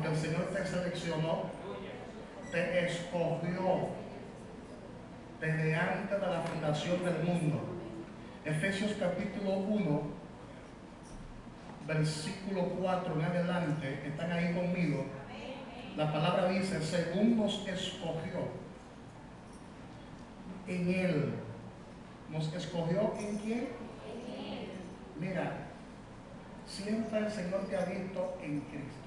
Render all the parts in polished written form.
porque el Señor te seleccionó, te escogió desde antes de la fundación del mundo. Efesios capítulo 1, versículo 4 en adelante, están ahí conmigo. La palabra dice, según nos escogió en Él. ¿Nos escogió en quién? En Él. Mira, siempre el Señor te ha visto en Cristo.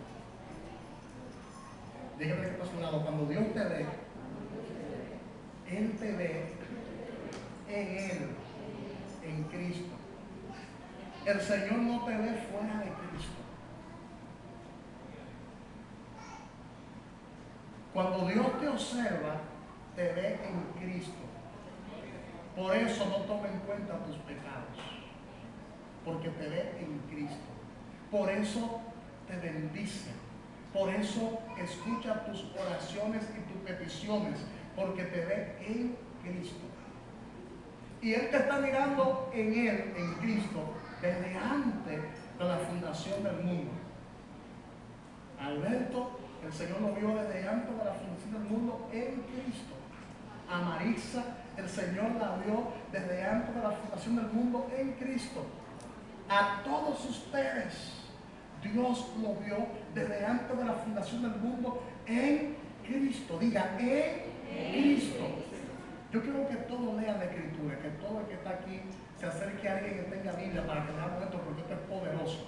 Déjame que pase a un lado. Cuando Dios te ve, Él te ve en Él, en Cristo. El Señor no te ve fuera de Cristo. Cuando Dios te observa, te ve en Cristo. Por eso no toma en cuenta tus pecados, porque te ve en Cristo. Por eso te bendice. Por eso escucha tus oraciones y tus peticiones, porque te ve en Cristo. Y Él te está mirando en Él, en Cristo, desde antes de la fundación del mundo. Alberto, el Señor lo vio desde antes de la fundación del mundo en Cristo. A Marisa, el Señor la vio desde antes de la fundación del mundo en Cristo. A todos ustedes, Dios lo vio desde antes de la fundación del mundo en Cristo. Diga, en Cristo. Yo quiero que todos lean la Escritura, que todo el que está aquí se acerque a alguien que tenga Biblia para que leamos esto, porque esto es poderoso.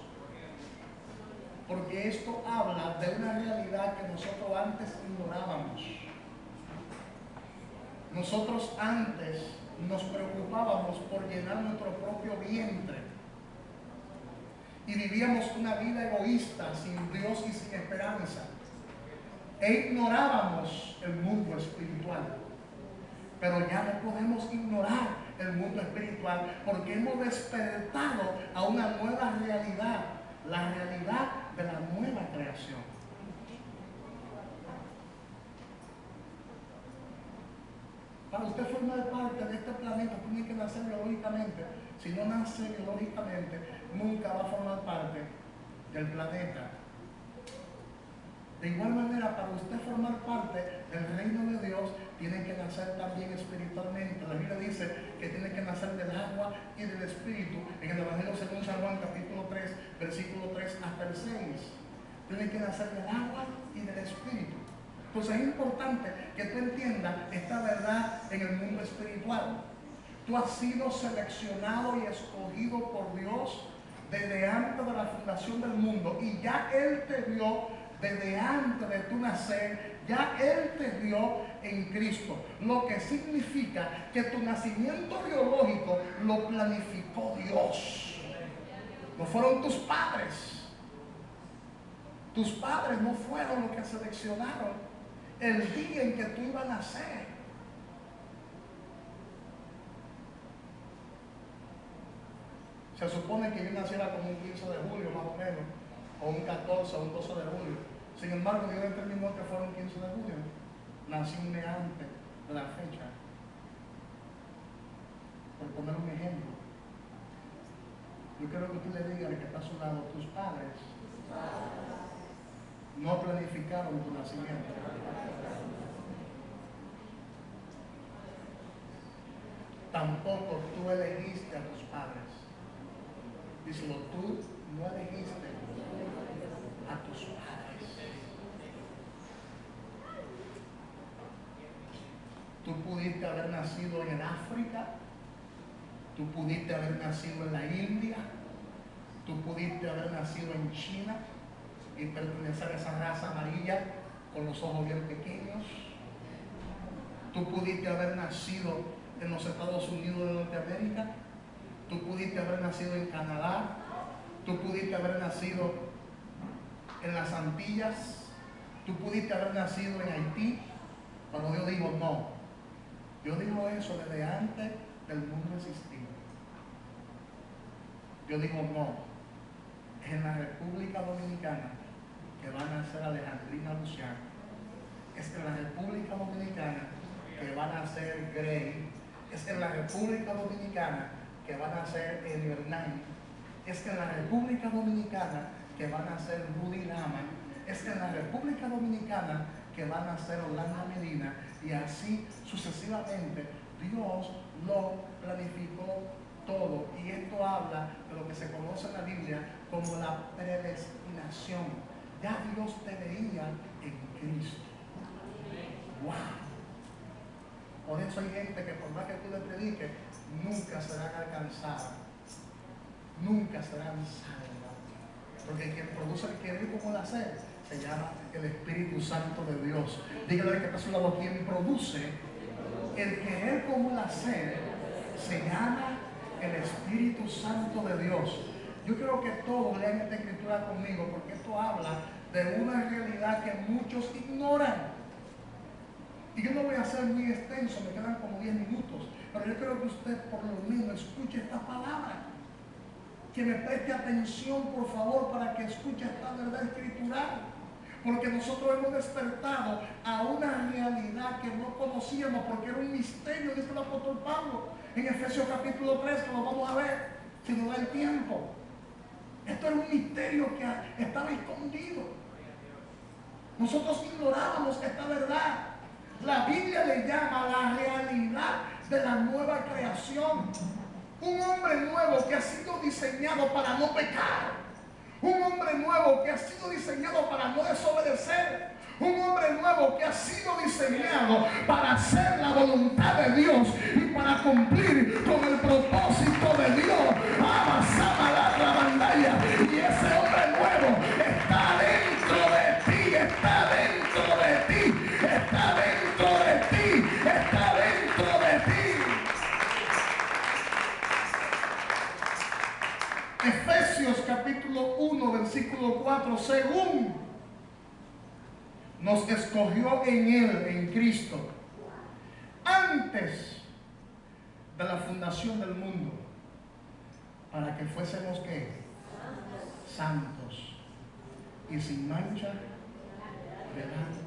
Porque esto habla de una realidad que nosotros antes ignorábamos. Nosotros antes nos preocupábamos por llenar nuestro propio vientre y vivíamos una vida egoísta, sin Dios y sin esperanza, e ignorábamos el mundo espiritual. Pero ya no podemos ignorar el mundo espiritual, porque hemos despertado a una nueva realidad, la realidad de la nueva creación. Para usted formar parte de este planeta tiene que nacer biológicamente. Si no nace biológicamente, nunca va a formar parte del planeta. De igual manera, para usted formar parte del reino de Dios, tiene que nacer también espiritualmente. La Biblia dice que tiene que nacer del agua y del espíritu. En el Evangelio según San Juan, capítulo 3, versículo 3 hasta el 6. Tiene que nacer del agua y del espíritu. Entonces es importante que tú entiendas esta verdad en el mundo espiritual. Tú has sido seleccionado y escogido por Dios desde antes de la fundación del mundo, y ya Él te vio desde antes de tu nacer. Ya Él te vio en Cristo, lo que significa que tu nacimiento biológico lo planificó Dios. No fueron tus padres. Tus padres no fueron los que seleccionaron el día en que tú ibas a nacer. Se supone que yo naciera como un 15 de julio más o menos, o un 14 o un 12 de julio. Sin embargo, Dios determinó que fuera un 15 de julio. Nací un mes antes de la fecha. Por poner un ejemplo. Yo quiero que tú le digas al que está a su lado, tus padres no planificaron tu nacimiento. Tampoco tú elegiste a tus padres. Díselo, tú no elegiste a tus padres. Tú pudiste haber nacido en el África, tú pudiste haber nacido en la India, tú pudiste haber nacido en China y pertenecer a esa raza amarilla con los ojos bien pequeños. Tú pudiste haber nacido en los Estados Unidos de Norteamérica, tú pudiste haber nacido en Canadá, tú pudiste haber nacido en las Antillas, tú pudiste haber nacido en Haití, pero Dios dijo no. Dios dijo eso desde antes del mundo existir. Dios dijo no. Es en la República Dominicana que van a nacer Alejandrina Luciano. Es en la República Dominicana que van a nacer Grey. Es en la República Dominicana que van a nacer Elio Hernán. Es en la República Dominicana que van a nacer Rudy Lama. es en la República Dominicana que van a ser Orlando Medina, y así sucesivamente. Dios lo planificó todo, y esto habla de lo que se conoce en la Biblia como la predestinación. Ya Dios te veía en Cristo. ¡Wow! Por eso hay gente que por más que tú le prediques, nunca serán alcanzadas, nunca serán salvas. Porque quien produce el querer como el hacer se llama el Espíritu Santo de Dios. Dígale a que está a su lado: quien produce el querer como el hacer se llama el Espíritu Santo de Dios. Yo creo que todos lean esta escritura conmigo, porque esto habla de una realidad que muchos ignoran. Y yo no voy a ser muy extenso, me quedan como 10 minutos, pero yo quiero que usted por lo menos escuche esta palabra, que me preste atención por favor para que escuche esta verdad escritural, porque nosotros hemos despertado a una realidad que no conocíamos, porque era un misterio, dice el apóstol Pablo en Efesios capítulo 3, que lo vamos a ver si nos da el tiempo. Esto era un misterio que estaba escondido. Nosotros ignorábamos esta verdad. La Biblia le llama la realidad de la nueva creación. Un hombre nuevo que ha sido diseñado para no pecar. Un hombre nuevo que ha sido diseñado para no desobedecer. Un hombre nuevo que ha sido diseñado para hacer la voluntad de Dios y para cumplir con el propósito de Dios. Amasama la bandalla. Y ese hombre nuevo está dentro de ti, está dentro de ti, está dentro de ti, está dentro de ti. Efesios capítulo 1 versículo 4, según nos escogió en Él, en Cristo, antes de la fundación del mundo, para que fuésemos ¿qué? Santos y sin mancha delante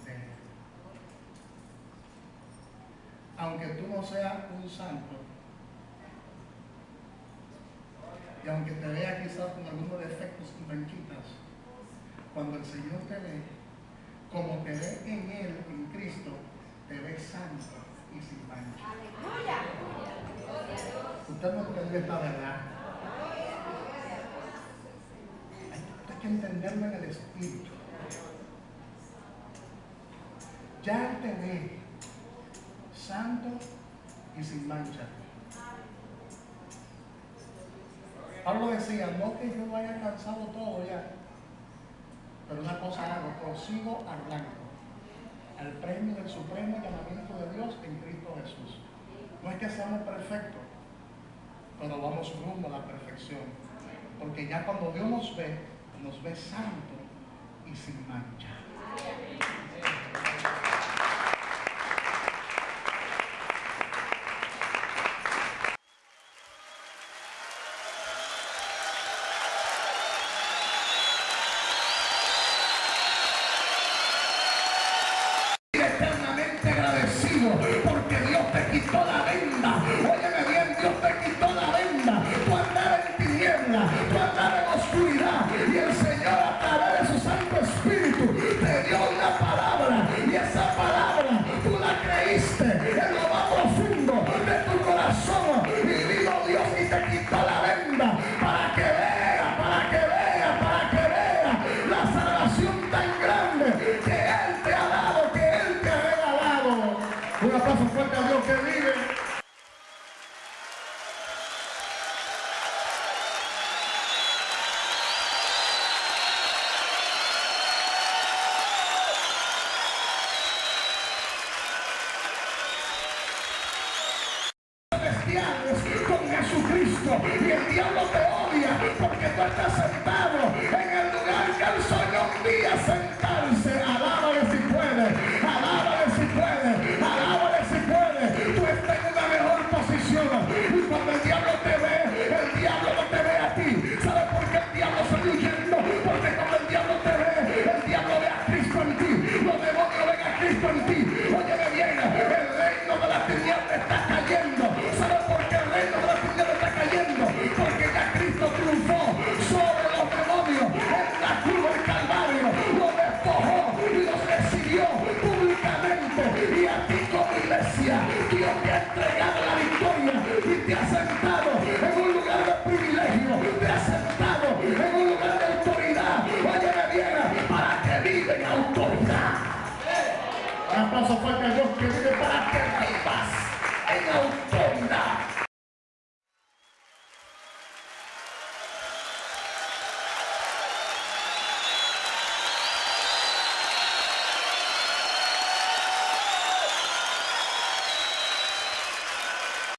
de Él. Aunque tú no seas un santo, y aunque te vea quizás con algunos defectos y manchitas, cuando el Señor te ve, como te ve en Él, en Cristo, te ve santo y sin mancha. Usted no entiende esta verdad. Hay que entenderlo en el Espíritu. Ya Él te ve santo y sin mancha. Pablo decía: no que yo lo haya alcanzado todo ya, pero una cosa hago, prosigo al blanco, al premio del supremo llamamiento de Dios en Cristo Jesús. No es que seamos perfectos, pero vamos rumbo a la perfección, porque ya cuando Dios nos ve santo y sin mancha. Porque Dios te quitó la venda. Óyeme bien, Dios te quitó la venda. Tú andabas en tiniebla, tú andabas en oscuridad, y el Señor a través de su Santo Espíritu te dio una palabra, y esa palabra tú la creíste en lo más profundo de tu corazón, y vino Dios y te quitó la venda para que vea, para que vea, para que vea la salvación tan grande que Él te ha dado, que Él te ha regalado. Un aplauso fuerte a Dios que vive. Celestiales con Jesucristo, y el diablo te odia porque tú estás sentado en el lugar que Él soñó un día sentarse. Alábale si puede, alábale si puede, alábale si puede. Tú estás en una mejor posición, y cuando el diablo te ve, el diablo no te ve a ti. ¿Sabes por qué el diablo sale huyendo? Porque cuando el diablo te ve, el diablo ve a Cristo en ti, los demonios ven a Cristo en ti. Óyeme bien, el reino de la tiniebla está cayendo. ¿Sabes por qué el reino de la tiniebla está cayendo? Porque ya Cristo triunfó sobre los demonios. te has sentado